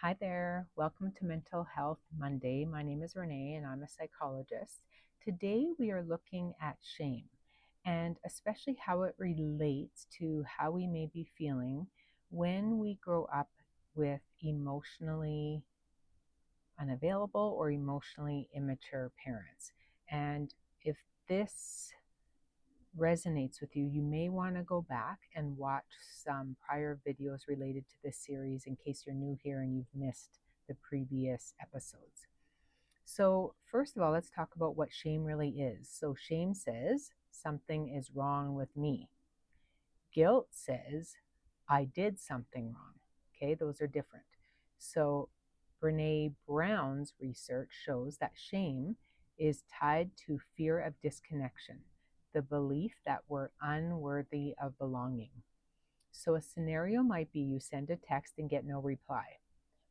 Hi there, welcome to Mental Health Monday. My name is Renee and I'm a psychologist. Today we are looking at shame and especially how it relates to how we may be feeling when we grow up with emotionally unavailable or emotionally immature parents. And if this resonates with you, you may want to go back and watch some prior videos related to this series in case you're new here and you've missed the previous episodes. So, first of all, let's talk about what shame really is. So, shame says something is wrong with me. Guilt says I did something wrong. Okay, those are different. So, Brene Brown's research shows that shame is tied to fear of disconnection, the belief that we're unworthy of belonging. So, a scenario might be you send a text and get no reply.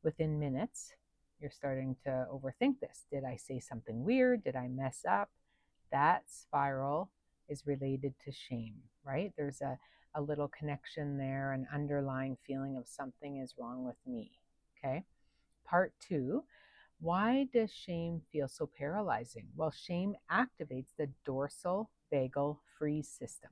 Within minutes, you're starting to overthink this. Did I say something weird? Did I mess up? That spiral is related to shame, right? There's a little connection there, an underlying feeling of something is wrong with me. Okay. Part two, why does shame feel so paralyzing? Well, shame activates the dorsal vagal freeze system.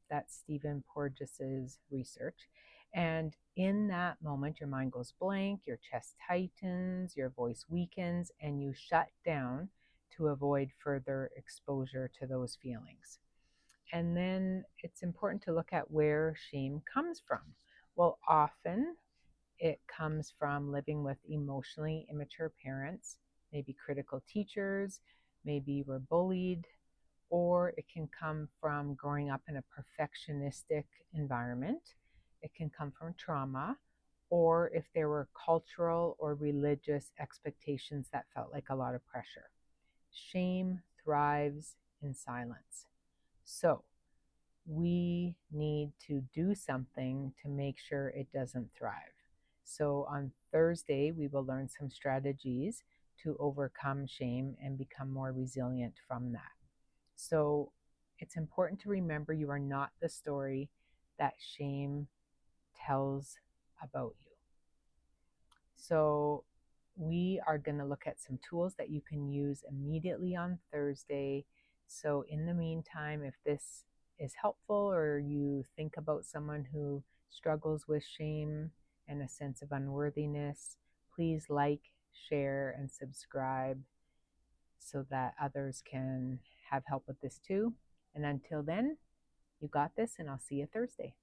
That's Stephen Porges's research. And in that moment, your mind goes blank, your chest tightens, your voice weakens, and you shut down to avoid further exposure to those feelings. And then it's important to look at where shame comes from. Well, often it comes from living with emotionally immature parents, maybe critical teachers, maybe we're bullied, or it can come from growing up in a perfectionistic environment. It can come from trauma, or if there were cultural or religious expectations that felt like a lot of pressure. Shame thrives in silence. So, we need to do something to make sure it doesn't thrive. So on Thursday, we will learn some strategies to overcome shame and become more resilient from that. So it's important to remember you are not the story that shame tells about you. So we are going to look at some tools that you can use immediately on Thursday. So in the meantime, if this is helpful or you think about someone who struggles with shame and a sense of unworthiness, please like, share, and subscribe so that others can have help with this too. And until then, you got this, and I'll see you Thursday.